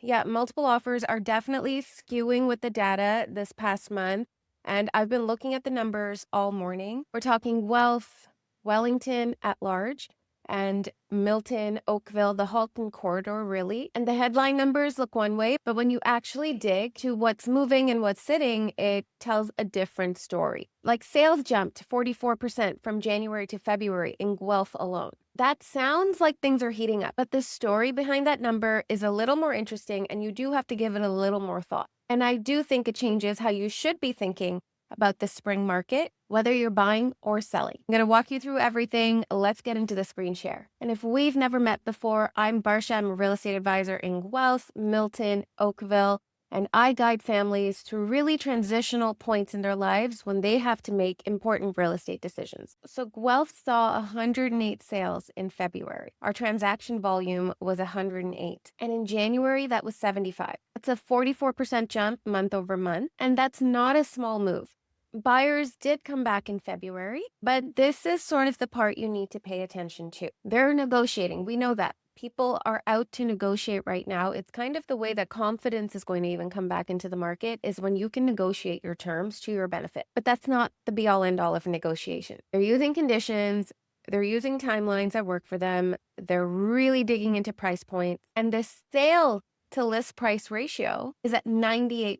Yeah, multiple offers are definitely skewing with the data this past month. And I've been looking at the numbers all morning. We're talking Guelph, Wellington at large, and Milton, Oakville, the Halton corridor, really. And the headline numbers look one way, but when you actually dig to what's moving and what's sitting, it tells a different story. Like sales jumped 44% from January to February in Guelph alone. That sounds like things are heating up, but the story behind that number is a little more interesting, and you do have to give it a little more thought. And I do think it changes how you should be thinking about the spring market, whether you're buying or selling. I'm going to walk you through everything. Let's get into the screen share. And if we've never met before, I'm Varsha. I'm a real estate advisor in Guelph, Milton, Oakville, and I guide families through really transitional points in their lives when they have to make important real estate decisions. So Guelph saw 108 sales in February. Our transaction volume was 108. And in January, that was 75. That's a 44% jump month over month. And that's not a small move. Buyers did come back in February, but this is sort of the part you need to pay attention to. They're negotiating. We know that. People are out to negotiate right now. It's kind of the way that confidence is going to even come back into the market is when you can negotiate your terms to your benefit. But that's not the be all end all of negotiation. They're using conditions. They're using timelines that work for them. They're really digging into price points. And the sale to list price ratio is at 98%.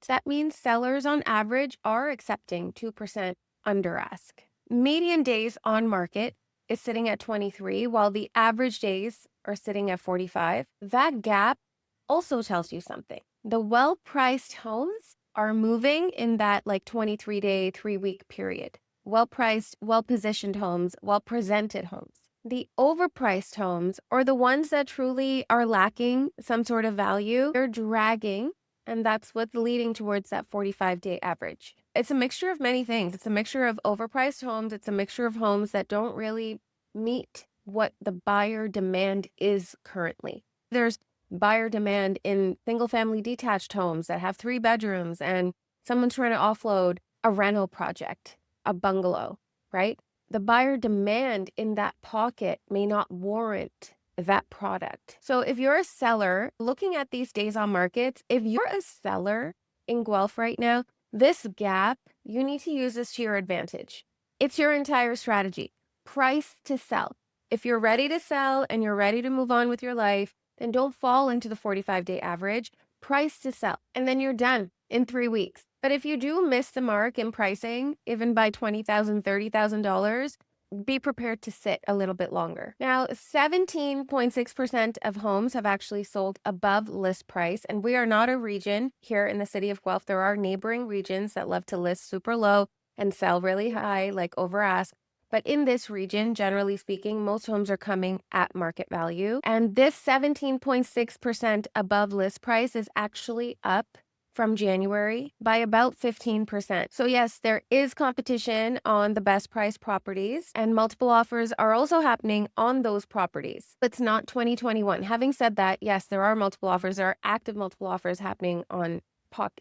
That means sellers on average are accepting 2% under ask. Median days on market is sitting at 23, while the average days are sitting at 45. That gap also tells you something. The well-priced homes are moving in that like 23-day, 3-week period. Well-priced, well-positioned homes, well-presented homes. The overpriced homes, or the ones that truly are lacking some sort of value, they're dragging, and that's what's leading towards that 45-day average. It's a mixture of many things. It's a mixture of overpriced homes. It's a mixture of homes that don't really meet what the buyer demand is currently. There's buyer demand in single-family detached homes that have 3 bedrooms, and someone's trying to offload a rental project, a bungalow, right? The buyer demand in that pocket may not warrant that product. So if you're a seller looking at these days on markets, if you're a seller in Guelph right now, this gap, you need to use this to your advantage. It's your entire strategy. Price to sell. If you're ready to sell and you're ready to move on with your life, then don't fall into the 45-day average. Price to sell. And then you're done in 3 weeks. But if you do miss the mark in pricing, even by $20,000, $30,000, be prepared to sit a little bit longer. Now, 17.6% of homes have actually sold above list price, and we are not a region here in the city of Guelph. There are neighboring regions that love to list super low and sell really high, like over ask. But in this region, generally speaking, most homes are coming at market value. And this 17.6% above list price is actually up from January by about 15%. So yes, there is competition on the best price properties, and multiple offers are also happening on those properties. It's not 2021. Having said that, yes, there are multiple offers. There are active multiple offers happening on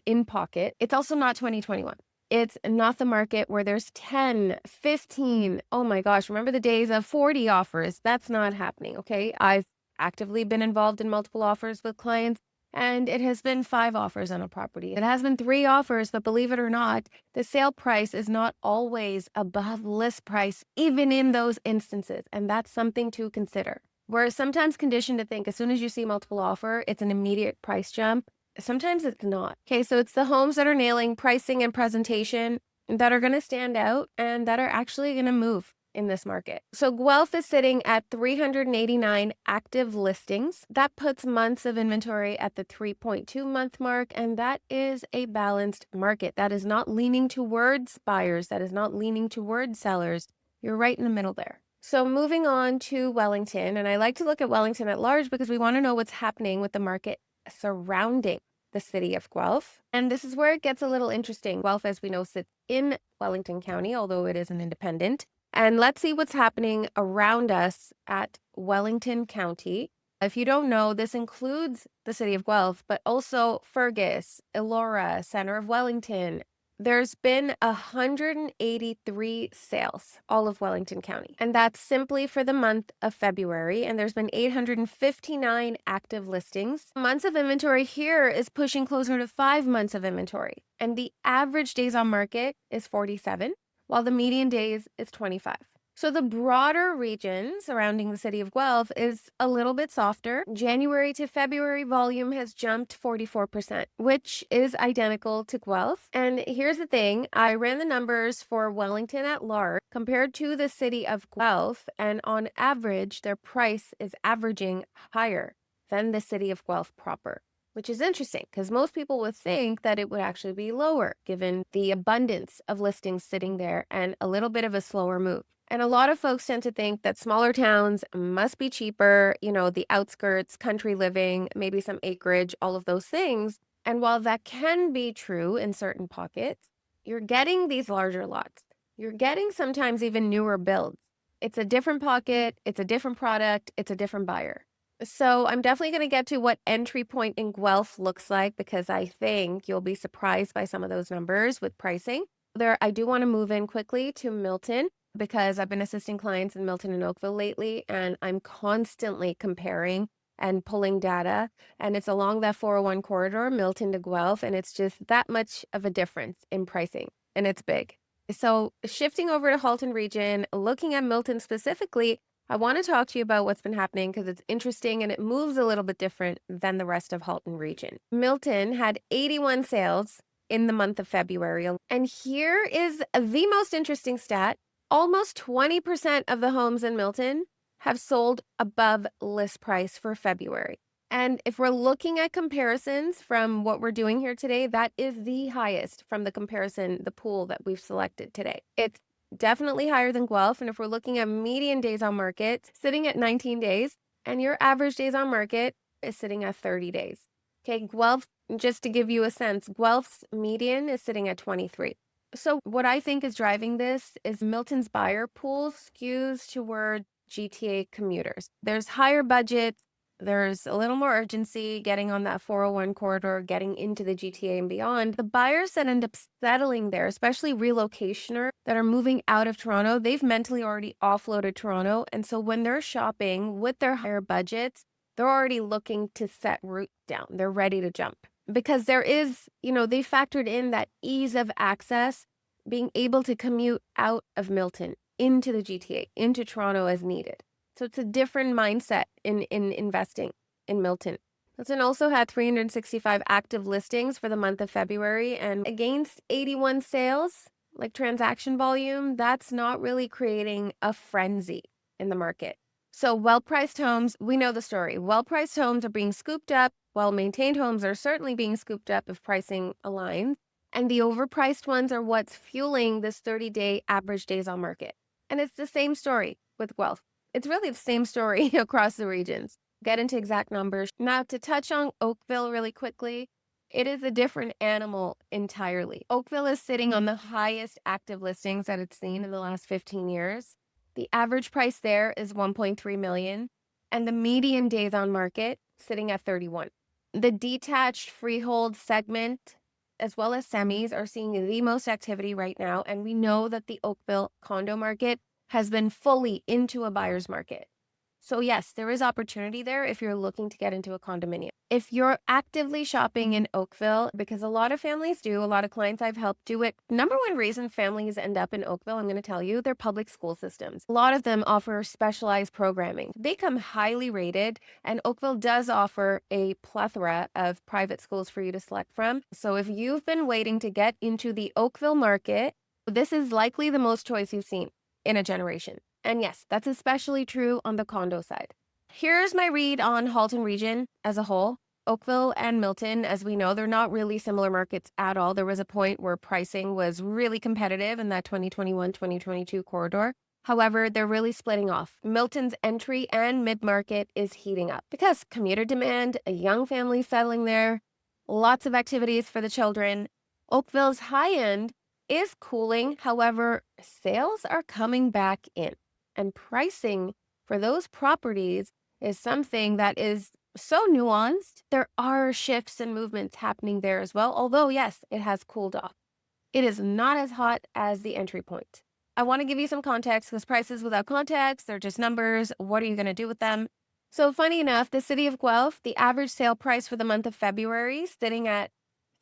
in pocket. It's also not 2021. It's not the market where there's 10, 15, oh my gosh, remember the days of 40 offers? That's not happening, okay? I've actively been involved in multiple offers with clients, and it has been 5 offers on a property. It has been 3 offers, but believe it or not, the sale price is not always above list price, even in those instances, and that's something to consider. We're sometimes conditioned to think as soon as you see multiple offer, it's an immediate price jump. Sometimes it's not. Okay, so it's the homes that are nailing pricing and presentation that are going to stand out and that are actually going to move in this market. So Guelph is sitting at 389 active listings. That puts months of inventory at the 3.2 month mark, and that is a balanced market. That is not leaning towards buyers. That is not leaning towards sellers. You're right in the middle there. So moving on to Wellington, and I like to look at Wellington at large because we want to know what's happening with the market surrounding the city of Guelph. And this is where it gets a little interesting. Guelph, as we know, sits in Wellington County, although it is an independent. And let's see what's happening around us at Wellington County. If you don't know, this includes the city of Guelph, but also Fergus, Elora, Center of Wellington, There's been 183 sales, all of Wellington County, and that's simply for the month of February, and there's been 859 active listings. Months of inventory here is pushing closer to 5 months of inventory, and the average days on market is 47, while the median days is 25. So the broader region surrounding the city of Guelph is a little bit softer. January to February volume has jumped 44%, which is identical to Guelph. And here's the thing, I ran the numbers for Wellington at large compared to the city of Guelph, and on average, their price is averaging higher than the city of Guelph proper, which is interesting because most people would think that it would actually be lower given the abundance of listings sitting there and a little bit of a slower move. And a lot of folks tend to think that smaller towns must be cheaper, the outskirts, country living, maybe some acreage, all of those things. And while that can be true in certain pockets, you're getting these larger lots. You're getting sometimes even newer builds. It's a different pocket, it's a different product, it's a different buyer. So I'm definitely going to get to what entry point in Guelph looks like because I think you'll be surprised by some of those numbers with pricing. I do want to move in quickly to Milton because I've been assisting clients in Milton and Oakville lately, and I'm constantly comparing and pulling data, and it's along that 401 corridor, Milton to Guelph, and it's just that much of a difference in pricing, and it's big. So shifting over to Halton region, looking at Milton specifically, I want to talk to you about what's been happening because it's interesting and it moves a little bit different than the rest of Halton region. Milton had 81 sales in the month of February, and here is the most interesting stat. Almost 20% of the homes in Milton have sold above list price for February. And if we're looking at comparisons from what we're doing here today, that is the highest from the pool that we've selected today. It's definitely higher than Guelph. And if we're looking at median days on market, sitting at 19 days, and your average days on market is sitting at 30 days. Okay, Guelph, just to give you a sense, Guelph's median is sitting at 23. So what I think is driving this is Milton's buyer pool skews toward GTA commuters. There's higher budgets, there's a little more urgency getting on that 401 corridor, getting into the GTA and beyond. The buyers that end up settling there, especially relocationers that are moving out of Toronto, they've mentally already offloaded Toronto. And so when they're shopping with their higher budgets, they're already looking to set route down. They're ready to jump. Because there is, they factored in that ease of access, being able to commute out of Milton into the GTA, into Toronto as needed. So it's a different mindset in investing in Milton. Milton also had 365 active listings for the month of February, and against 81 sales, like transaction volume, that's not really creating a frenzy in the market. So well-priced homes, we know the story. Well-priced homes are being scooped up. Well-maintained homes are certainly being scooped up if pricing aligns. And the overpriced ones are what's fueling this 30-day average days on market. And it's the same story with Guelph. It's really the same story across the regions. Get into exact numbers. Now, to touch on Oakville really quickly, it is a different animal entirely. Oakville is sitting on the highest active listings that it's seen in the last 15 years. The average price there is $1.3 million, and the median days on market sitting at 31. The detached freehold segment, as well as semis, are seeing the most activity right now, and we know that the Oakville condo market has been fully into a buyer's market. So yes, there is opportunity there if you're looking to get into a condominium. If you're actively shopping in Oakville, because a lot of families do, a lot of clients I've helped do it. Number one reason families end up in Oakville, I'm going to tell you, they're public school systems. A lot of them offer specialized programming. They come highly rated, and Oakville does offer a plethora of private schools for you to select from. So if you've been waiting to get into the Oakville market, this is likely the most choice you've seen in a generation. And yes, that's especially true on the condo side. Here's my read on Halton region as a whole. Oakville and Milton, as we know, they're not really similar markets at all. There was a point where pricing was really competitive in that 2021-2022 corridor. However, they're really splitting off. Milton's entry and mid-market is heating up because commuter demand, a young family settling there, lots of activities for the children. Oakville's high end is cooling. However, sales are coming back in. And pricing for those properties is something that is so nuanced. There are shifts and movements happening there as well. Although, yes, it has cooled off. It is not as hot as the entry point. I want to give you some context because prices without context, they're just numbers. What are you going to do with them? So funny enough, the city of Guelph, the average sale price for the month of February sitting at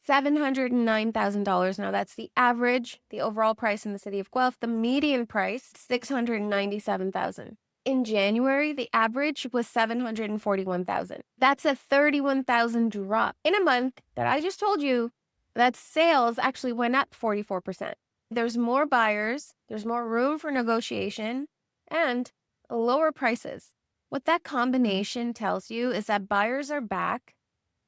$709,000. Now that's the average, the overall price in the city of Guelph. The median price, $697,000. In January, the average was $741,000. That's a $31,000 drop in a month that I just told you that sales actually went up 44%. There's more buyers, there's more room for negotiation, and lower prices. What that combination tells you is that buyers are back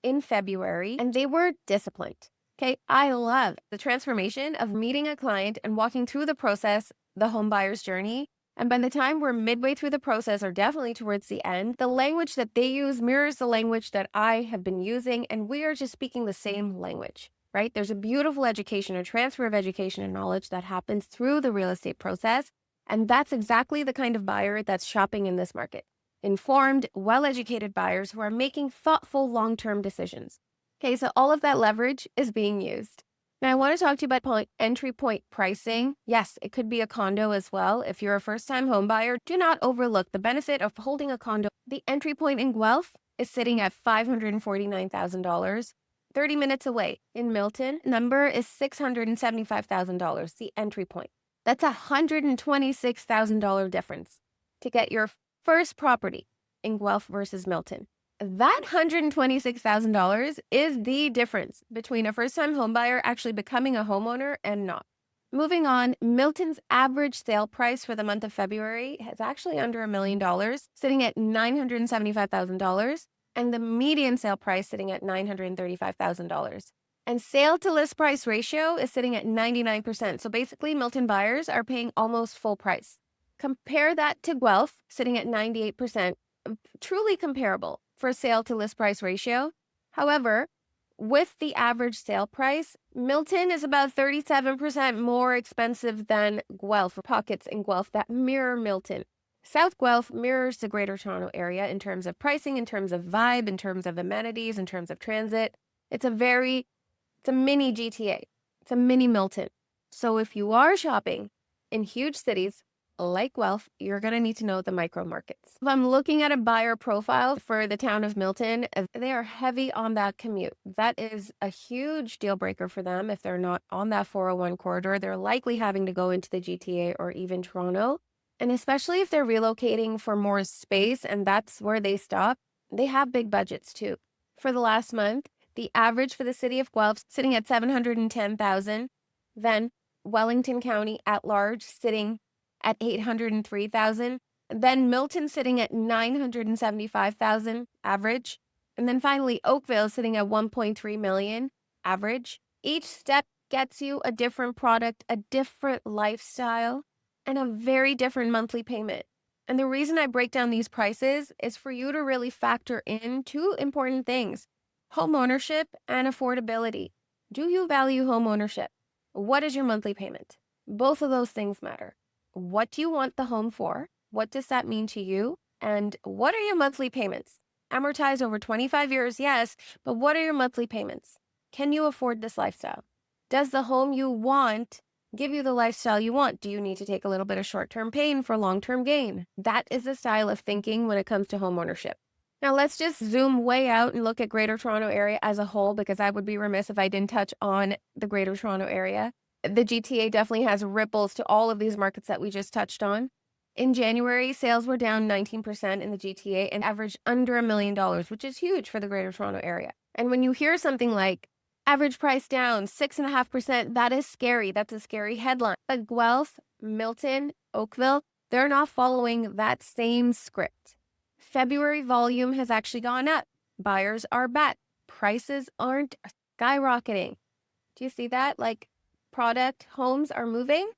in February and they were disciplined. Okay, I love the transformation of meeting a client and walking through the process, the home buyer's journey. And by the time we're midway through the process, or definitely towards the end, the language that they use mirrors the language that I have been using, and we are just speaking the same language, right? There's a beautiful education, a transfer of education and knowledge that happens through the real estate process. And that's exactly the kind of buyer that's shopping in this market. Informed, well-educated buyers who are making thoughtful long-term decisions. Okay, so all of that leverage is being used. Now, I want to talk to you about entry point pricing. Yes, it could be a condo as well. If you're a first-time home buyer, do not overlook the benefit of holding a condo. The entry point in Guelph is sitting at $549,000. 30 minutes away in Milton, number is $675,000, the entry point. That's a $126,000 difference to get your first property in Guelph versus Milton. That $126,000 is the difference between a first-time homebuyer actually becoming a homeowner and not. Moving on, Milton's average sale price for the month of February is actually under $1 million, sitting at $975,000, and the median sale price sitting at $935,000. And sale to list price ratio is sitting at 99%. So basically, Milton buyers are paying almost full price. Compare that to Guelph, sitting at 98%, truly comparable for sale to list price ratio. However, with the average sale price, Milton is about 37% more expensive than Guelph, pockets in Guelph that mirror Milton. South Guelph mirrors the Greater Toronto Area in terms of pricing, in terms of vibe, in terms of amenities, in terms of transit. It's a mini GTA. It's a mini Milton. So if you are shopping in huge cities like Guelph, you're going to need to know the micro markets. If I'm looking at a buyer profile for the town of Milton, they are heavy on that commute. That is a huge deal breaker for them. If they're not on that 401 corridor, they're likely having to go into the GTA or even Toronto. And especially if they're relocating for more space and that's where they stop, they have big budgets too. For the last month, the average for the city of Guelph sitting at $710,000, then Wellington County at large sitting at $803,000, then Milton sitting at $975,000 average, and then finally Oakville sitting at $1.3 million average. Each step gets you a different product, a different lifestyle, and a very different monthly payment. And the reason I break down these prices is for you to really factor in two important things: home ownership and affordability. Do you value home ownership? What is your monthly payment? Both of those things matter. What do you want the home for? What does that mean to you? And what are your monthly payments? Amortized over 25 years, yes, but what are your monthly payments? Can you afford this lifestyle? Does the home you want give you the lifestyle you want? Do you need to take a little bit of short-term pain for long-term gain? That is the style of thinking when it comes to home ownership. Now let's just zoom way out and look at Greater Toronto Area as a whole, because I would be remiss if I didn't touch on the Greater Toronto Area. The GTA definitely has ripples to all of these markets that we just touched on. In January, sales were down 19% in the GTA and averaged under $1 million, which is huge for the Greater Toronto Area. And when you hear something like average price down 6.5%, that is scary. That's a scary headline. But Guelph, Milton, Oakville, they're not following that same script. February volume has actually gone up. Buyers are back. Prices aren't skyrocketing. Do you see that? Like, product homes are moving,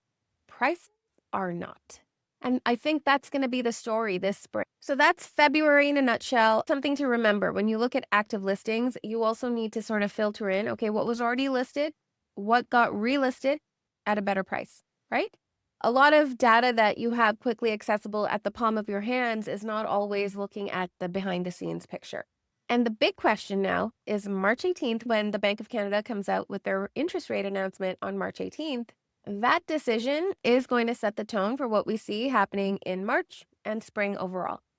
prices are not. And I think that's going to be the story this spring. So that's February in a nutshell. Something to remember when you look at active listings, you also need to sort of filter in, okay, what was already listed, what got relisted at a better price, right? A lot of data that you have quickly accessible at the palm of your hands is not always looking at the behind the scenes picture. And the big question now is March 18th, when the Bank of Canada comes out with their interest rate announcement on March 18th. That decision is going to set the tone for what we see happening in March and spring overall.